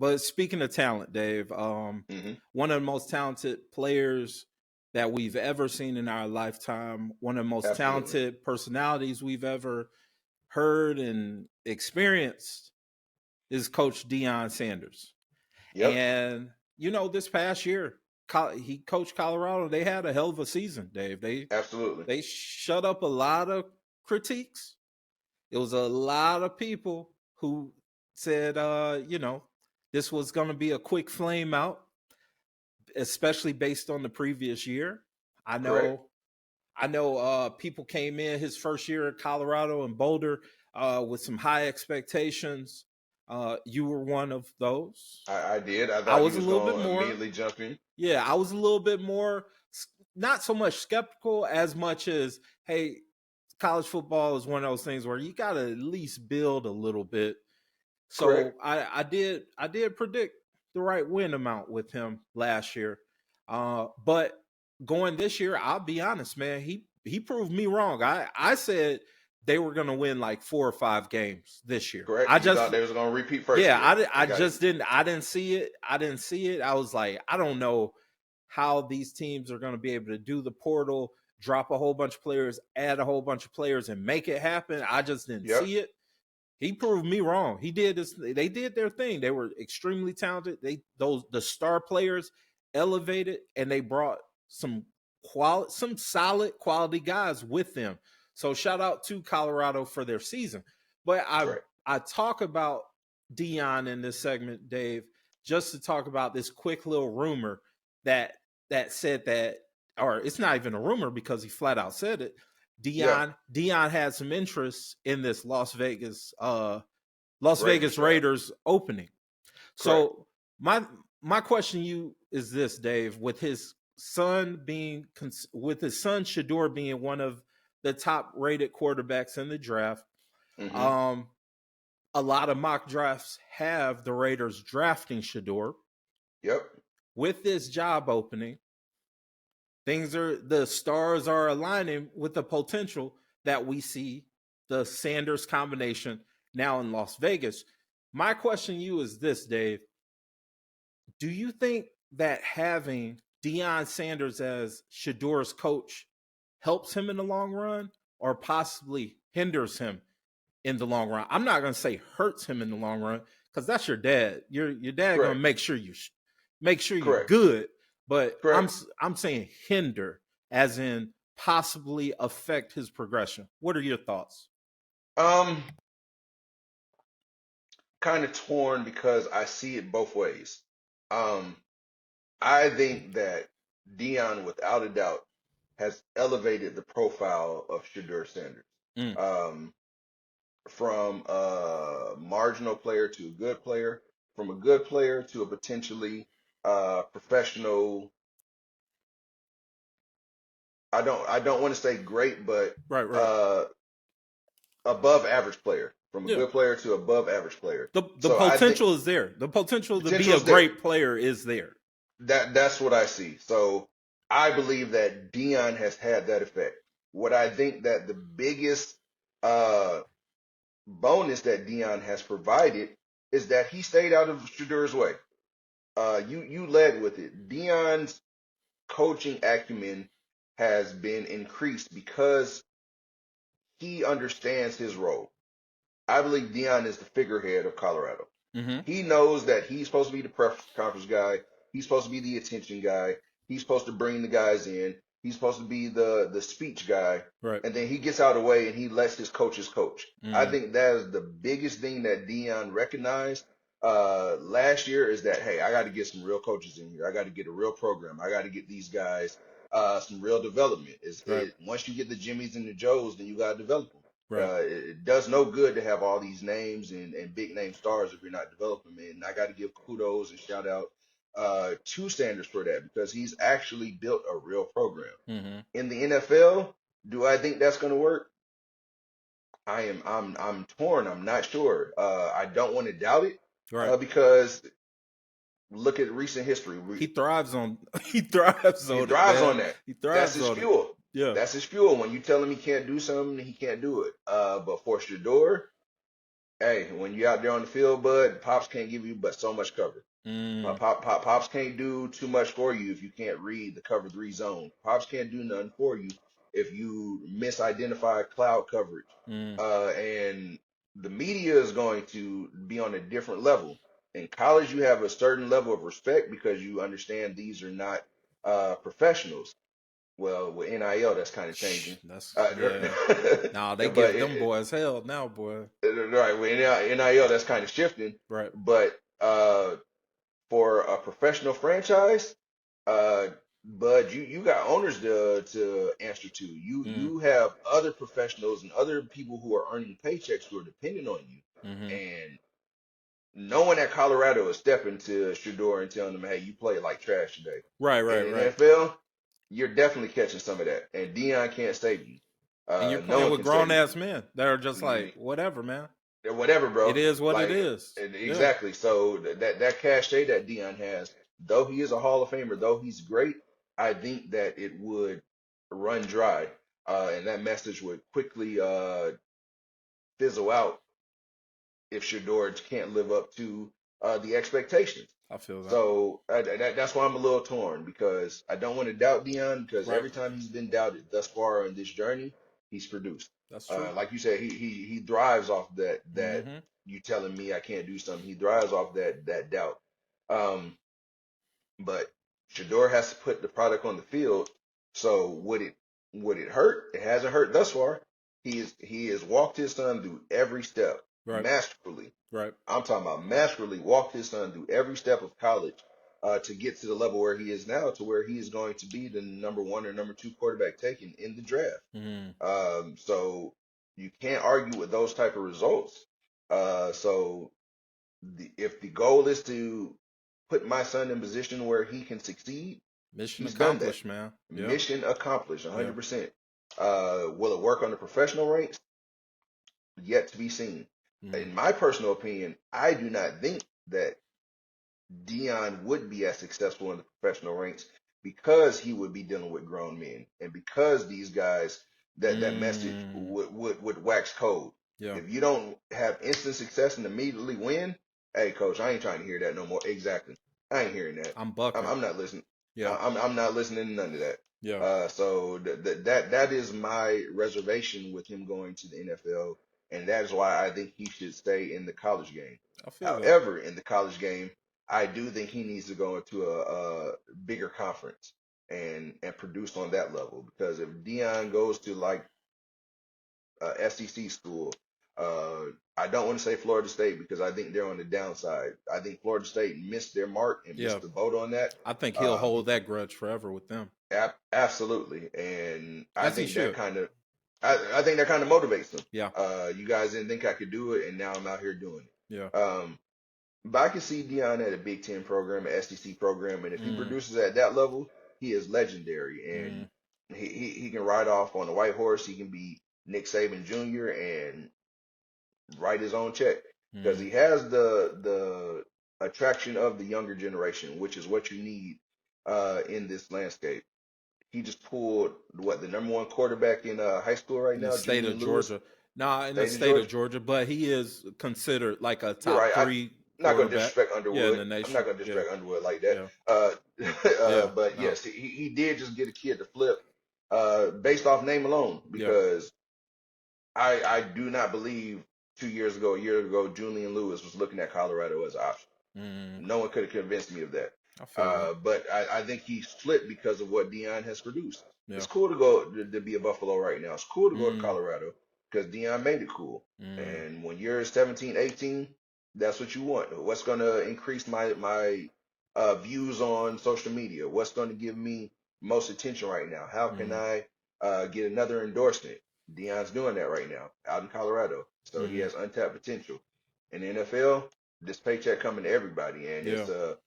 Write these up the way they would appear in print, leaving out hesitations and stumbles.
But speaking of talent, Dave, one of the most talented players that we've ever seen in our lifetime, one of the most Absolutely. talented personalities we've ever heard and experienced is Coach Deion Sanders. Yep. And, this past year, he coached Colorado. They had a hell of a season, Dave. Absolutely. They shut up a lot of critiques. It was a lot of people who said, this was going to be a quick flame out, especially based on the previous year. I Correct. know people came in his first year at Colorado and Boulder with some high expectations. You were one of those. I did. I I thought was he a was little bit going to more. immediately jump in. Yeah, I was a little bit more, not so much skeptical as much as, hey, college football is one of those things where you got to at least build a little bit. So Correct. I did predict the right win amount with him last year. But going this year, I'll be honest, man, he proved me wrong. I said they were going to win like 4 or 5 games this year. Correct. I thought they was going to repeat first. Yeah, year. I just didn't. I didn't see it. I was like, I don't know how these teams are going to be able to do the portal, drop a whole bunch of players, add a whole bunch of players, and make it happen. I just didn't see it. He proved me wrong. He did this. They did their thing. They were extremely talented. The star players elevated, and they brought some solid quality guys with them. So shout out to Colorado for their season. But I talk about Deion in this segment, Dave, just to talk about this quick little rumor that said that, or it's not even a rumor because he flat out said it. Deion had some interest in this Las Vegas Raiders opening. So my question to you is this, Dave, with his son Shador being one of the top rated quarterbacks in the draft. A lot of mock drafts have the Raiders drafting Shador. Yep. With this job opening, the stars are aligning with the potential that we see the Sanders combination now in Las Vegas. My question to you is this, Dave. Do you think that having Deion Sanders as Shador's coach helps him in the long run or possibly hinders him in the long run? I'm not going to say hurts him in the long run because that's your dad. Your dad going to make sure you're good. But I'm saying hinder, as in possibly affect his progression. What are your thoughts? Kind of torn because I see it both ways. I think that Deion, without a doubt, has elevated the profile of Shador Sanders. From a marginal player to a good player, from a good player to a potentially professional. I don't want to say great, but above average player. From a good player to above average player. The potential is there. The potential to be a great player is there. That's what I see. So I believe that Deion has had that effect. What I think that the biggest bonus that Deion has provided is that he stayed out of Shador's way. You led with it. Deion's coaching acumen has been increased because he understands his role. I believe Deion is the figurehead of Colorado. He knows that he's supposed to be the press conference guy. He's supposed to be the attention guy. He's supposed to bring the guys in. He's supposed to be the speech guy. And then he gets out of the way and he lets his coaches coach. I think that is the biggest thing that Deion recognized last year is that, hey, I got to get some real coaches in here. I got to get a real program. I got to get these guys some real development. Once you get the Jimmys and the Joes, then you got to develop them. It does no good to have all these names and big name stars if you're not developing them. And I got to give kudos and shout out to Sanders for that because he's actually built a real program. In the NFL, do I think that's going to work? I'm torn. I'm not sure. I don't want to doubt it because look at recent history. He thrives on that. That's his fuel. Yeah, that's his fuel. When you tell him he can't do something, he can't do it. But for Shador, Hey, when you out there on the field, bud, Pops can't give you but so much cover. Mm, Pops can't do too much for you if you can't read the cover three zone. Pops can't do nothing for you if you misidentify cloud coverage. mm, And the media is going to be on a different level. In college, you have a certain level of respect because you understand these are not professionals. Well, with NIL, that's kind of changing. that's Uh, yeah. Nah, they but give them boys hell now, boy. right with NIL, that's kind of shifting. Right. But for a professional franchise, uh, Bud, you got owners to answer to. You Mm, you have other professionals and other people who are earning paychecks who are dependent on you. mm-hmm. And no one at Colorado is stepping to Shador and telling them, "Hey, you played like trash today." Right, In right, the right. NFL, you're definitely catching some of that, and Deion can't save you. And you're No playing one with can grown save ass you. men that are just like, Mm, whatever, man. Whatever, It bro. is what it Like is. Yeah. exactly. So that cachet that Dion has, though he is a Hall of Famer, though he's great, I think that it would run dry, and that message would quickly fizzle out if Shador can't live up to the expectations. I feel that. So that's why I'm a little torn because I don't want to doubt Dion because Right. every time he's been doubted thus far on this journey, he's produced. That's true. Like you said, he thrives off that Mm-hmm. you telling me I can't do something. He thrives off that doubt. Um, but Shador has to put the product on the field. So would it hurt? It hasn't hurt thus far. He has walked his son through every step Right. masterfully. Right. I'm talking about masterfully walked his son through every step of college to get to the level where he is now, to where he is going to be the number one or number two quarterback taken in the draft. Mm, So you can't argue with those type of results. So if the goal is to put my son in position where he can succeed, mission he's done that. accomplished, man. Yeah. Mission accomplished, Yeah. 100%. Will it work on the professional ranks? Yet to be seen. Mm, In my personal opinion, I do not think that Dion would be as successful in the professional ranks because he would be dealing with grown men and because these guys that message mm, would wax cold. yeah. If you don't have instant success and immediately win, hey coach, I ain't trying to hear that no more. Exactly, I ain't hearing that. I'm I'm, bucking. I'm not listening. Yeah. I'm not listening to none of that. Yeah. So that is my reservation with him going to the NFL, and that is why I think he should stay in the college game. I feel that. However, in the college game, I do think he needs to go into a bigger conference and produce on that level. Because if Dion goes to like SEC school, uh, I don't want to say Florida State because I think they're on the downside. I think Florida State missed their mark and Yeah. missed the boat on that. I think he'll Uh, hold that grudge forever with them. Absolutely, and I As he think that should. kind of I think that kind of motivates them. Yeah. You guys didn't think I could do it, and now I'm out here doing Yeah. it. But I can see Dion at a Big Ten program, an SEC program, and if he Mm, produces at that level, he is legendary, mm, and he can ride off on a white horse. He can be Nick Saban Jr. and write his own check because mm. he has the attraction of the younger generation, which is what you need in this landscape. He just pulled what the number one quarterback in high school right In the now, state of Julian Lewis, Georgia. Nah, in the state of state of Georgia. Georgia, but he is considered like a You're top right. three I'm not going to quarterback. disrespect Yeah, in Underwood. the I'm not nation. going to Yeah. disrespect Underwood like that. Yeah. Yeah. But No. yes, he did just get a kid to flip based off name alone Yeah. because I do not believe 2 years ago, a year ago, Julian Lewis was looking at Colorado as an option. Mm, No one could have convinced me of that. I feel that. But I think he's flipped because of what Dion has produced. Yeah. It's cool to go to be a Buffalo right now. It's cool to go to Mm, Colorado because Dion made it cool. mm, And when you're 17, 18, that's what you want. What's going to increase my views on social media? What's going to give me most attention right now? How can mm, I get another endorsement? Dion's doing that right now out in Colorado. So he mm. has untapped potential. In the NFL, this paycheck coming to everybody, and Yeah. it's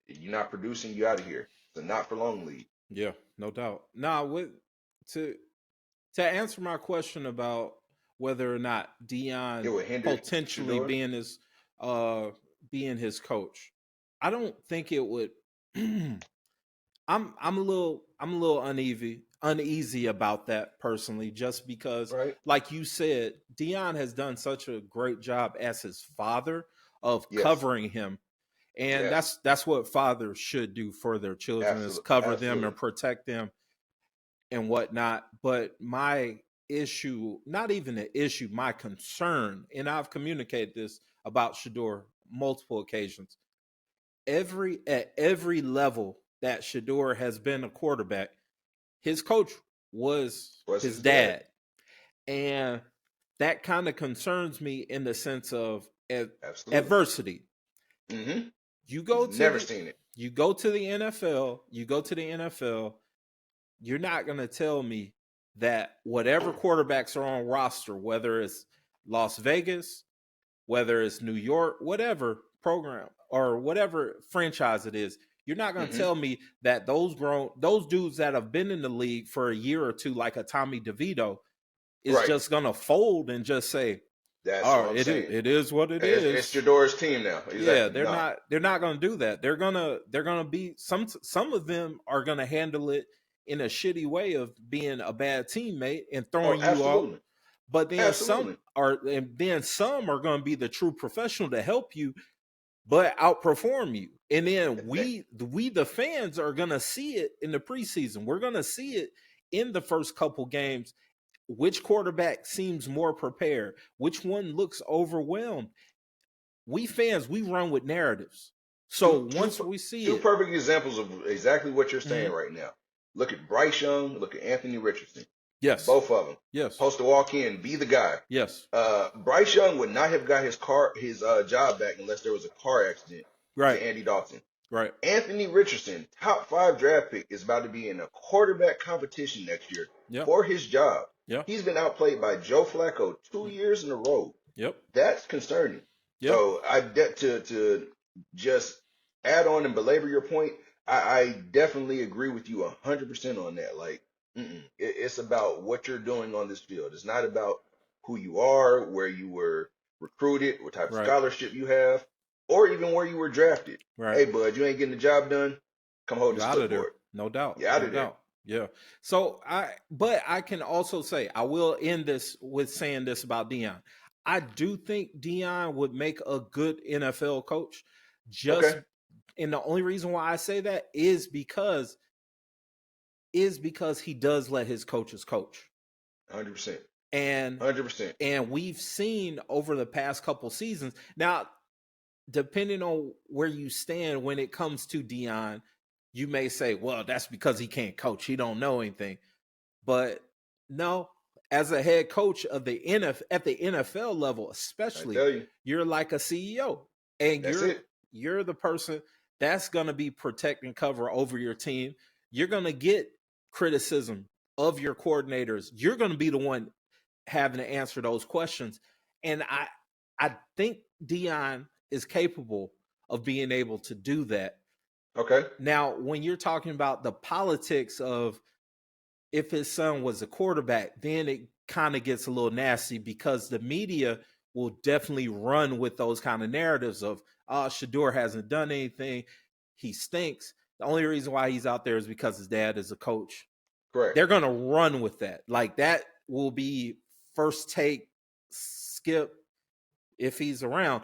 you're not producing, you out of here. It's a not for long league. Yeah. No doubt. Now, with to to answer my question about whether or not It Dion would hinder potentially Shador. uh being his coach, I don't think it would. I'm a little uneasy uneasy about that personally, just because, Right? like you said, Deion has done such a great job as his father of Yes. covering him. And Yes. that's what fathers should do for their children, is Absolutely. cover them Absolutely. and protect them and whatnot. But my issue, not even an issue, my concern, and I've communicated this about Shador multiple occasions. At every level that Shador has been a quarterback, his coach was Was his his dad? dad. And that kind of concerns me in the sense of Absolutely. adversity. Mm-hmm. You He's go to never the seen it. you go to the NFL, you go to the NFL, you're not going to tell me that whatever quarterbacks are on roster, whether it's Las Vegas, whether it's New York, whatever program or whatever franchise it is, you're not going to Mm-hmm. tell me that those dudes that have been in the league for a year or two, like a Tommy DeVito, is Right. just going to fold and just say, That's "Oh, what I'm saying. it is what it It's is." Jador's team now. Yeah, Exactly. No. they're not going to do that. They're going to be some of them are going to handle it in a shitty way of being a bad teammate and Oh, throwing you off. absolutely. But then Absolutely. some are going to be the true professional to help you but outperform you. And then Eh, we the fans are going to see it in the preseason. We're going to see it in the first couple games. Which quarterback seems more prepared? Which one looks overwhelmed? We fans, we run with narratives. So two, two, once we see two it, perfect examples of exactly what you're saying mhm, right now. Look at Bryce Young. Look at Anthony Richardson. yes, Both of them yes, supposed to walk in, be the guy. yes, Bryce Young would not have got his job back unless there was a car accident right, to Andy Dalton. right, Anthony Richardson, top 5 draft pick, is about to be in a quarterback competition next year yep, for his job. yep, He's been outplayed by Joe Flacco 2 years in a row. yep, That's concerning. yep, So to just add on and belabor your point, I definitely agree with you 100% on that. Like, it's about what you're doing on this field. It's not about who you are, where you were recruited, what type of right, scholarship you have, or even where you were drafted. right. Hey, bud, you ain't getting the job done. Come hold You this out of there, clipboard. no doubt, You're out no of there. doubt. Yeah. So but I can also say, I will end this with saying this about Dion. I do think Dion would make a good NFL coach. Just, Okay, and the only reason why I say that is because he does let his coaches coach. 100%, And 100%. we've seen over the past couple seasons. Now, depending on where you stand when it comes to Dion, you may say, well, that's because he can't coach. He don't know anything. But no, as a head coach of the at the NFL level, I especially, tell you, you're like a CEO. And that's it. you're the person that's gonna be protect and cover over your team. You're gonna get criticism of your coordinators. You're gonna be the one having to answer those questions. And I think Dion is capable of being able to do that. Okay, Now, when you're talking about the politics of if his son was a quarterback, then it kind of gets a little nasty because the media will definitely run with those kind of narratives of, oh, Shador hasn't done anything. He stinks. The only reason why he's out there is because his dad is a coach. correct. They're going to run with that. Like that will be first take Skip if he's around.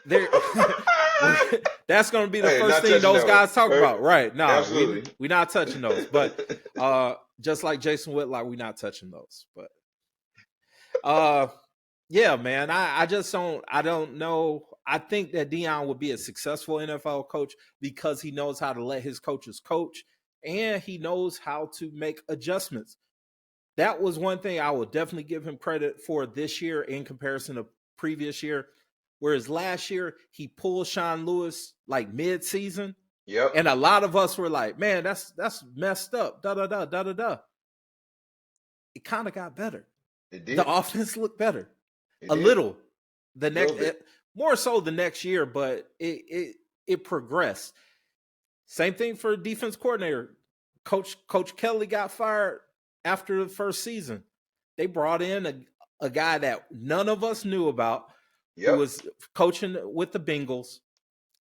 There that's going to be the Hey, first not thing touching those that one, guys talk right? about. Right. No, Absolutely. we not touching those. But just like Jason Whitlock, we not touching those. But yeah, man, I don't know. I think that Deion would be a successful NFL coach because he knows how to let his coaches coach and he knows how to make adjustments. That was one thing I would definitely give him credit for this year in comparison to previous year. Whereas last year he pulled Sean Lewis like mid-season, Yep, and a lot of us were like, "Man, that's messed up." Da da da da da da. It kind of got better. it The did. offense looked better It a did. little. The A little next, bit. more so the next year, but it progressed. Same thing for defense coordinator. Coach Kelly got fired after the first season. They brought in a guy that none of us knew about who Yep. was coaching with the Bengals,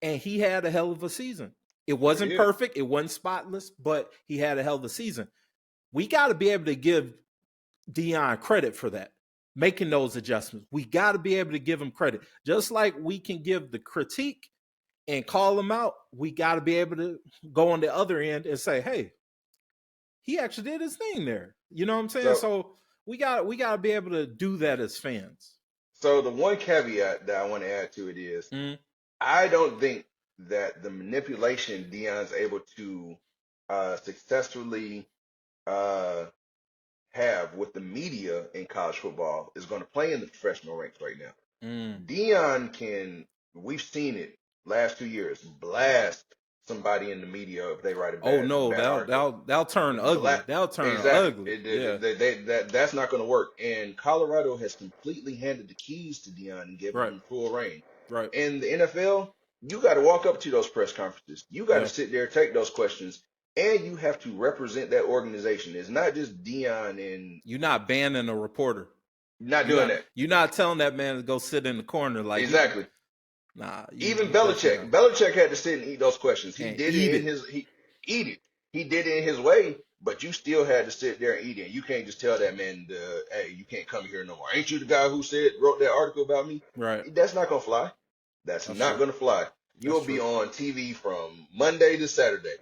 and he had a hell of a season. It Sure wasn't did. perfect, it wasn't spotless, but he had a hell of a season. We got to be able to give Deion credit for that, making those adjustments. We got to be able to give him credit. Just like we can give the critique and call him out, we got to be able to go on the other end and say, hey, he actually did his thing there. You know what I'm saying? So, So we got to be able to do that as fans. so the one caveat that I want to add to it is, I don't think that the manipulation Deion's able to successfully uh, have with the media in college football is going to play in the professional ranks right now. Deion can, we've seen it last 2 years, blast somebody in the media if they write a bad article. That'll turn ugly. That'll turn ugly. That's not going to work. And Colorado has completely handed the keys to Deion and given him full reign. Right. In the NFL, you got to walk up to those press conferences. You got to sit there, take those questions, and you have to represent that organization. It's not just Deion and you're not banning a reporter. Not doing that. You're not telling that man to go sit in the corner like exactly. Nah. Even Belichick. Belichick had to sit and eat those questions. He did it in his He did it in his way, but you still had to sit there and eat it. You can't just tell that man, hey, you can't come here no more. Ain't you the guy who wrote that article about me? Right. That's not gonna fly. That's not gonna fly. You'll be on TV from Monday to Saturday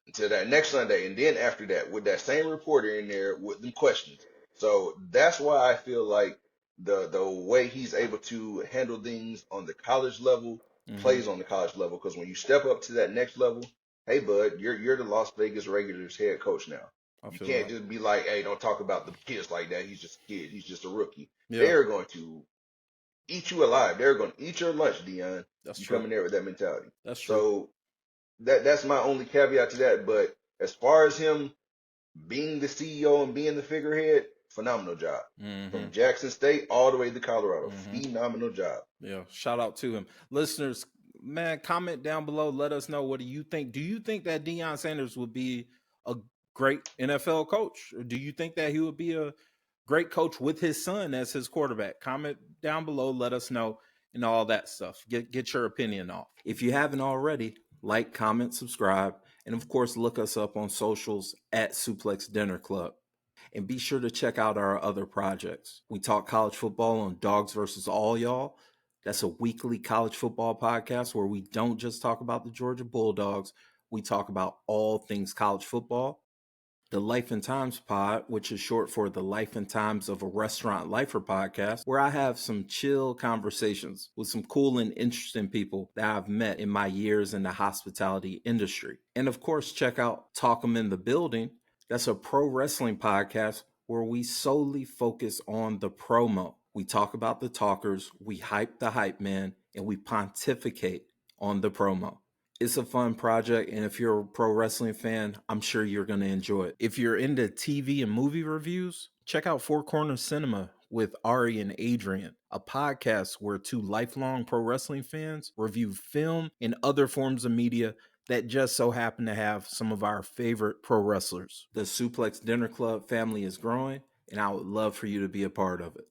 until that next Sunday, and then after that, with that same reporter in there with them questions. So that's why I feel like the way he's able to handle things on the college level plays on the college level, because when you step up to that next level, hey bud, you're the Las Vegas Regulars head coach now. You can't just be like, hey, don't talk about the kids like that. He's just a kid. He's just a rookie. Yeah. They're going to eat you alive. They're going to eat your lunch, Deion. That's true. Coming there with that mentality. That's true. So that's my only caveat to that. But as far as him being the CEO and being the figurehead, phenomenal job. From Jackson State all the way to Colorado. Phenomenal job. Yeah, shout out to him. Listeners, man, comment down below. Let us know, what do you think? Do you think that Deion Sanders would be a great NFL coach? Or do you think that he would be a great coach with his son as his quarterback? Comment down below. Let us know and all that stuff. Get your opinion off. If you haven't already, like, comment, subscribe, and of course, look us up on socials at SuplexDinnerClub. And be sure to check out our other projects. We talk college football on Dogs versus All Y'all. That's a weekly college football podcast where we don't just talk about the Georgia Bulldogs. We talk about all things college football. The Life and Times pod, which is short for the Life and Times of a Restaurant Lifer podcast, where I have some chill conversations with some cool and interesting people that I've met in my years in the hospitality industry. And of course, check out Talk 'em in the Building. That's a pro wrestling podcast where we solely focus on the promo. We talk about the talkers, we hype the hype man, and we pontificate on the promo. It's a fun project, and if you're a pro wrestling fan, I'm sure you're going to enjoy it. If you're into TV and movie reviews, check out Four Corners Cinema with Ari and Adrian, a podcast where two lifelong pro wrestling fans review film and other forms of media that just so happen to have some of our favorite pro wrestlers. The Suplex Dinner Club family is growing, and I would love for you to be a part of it.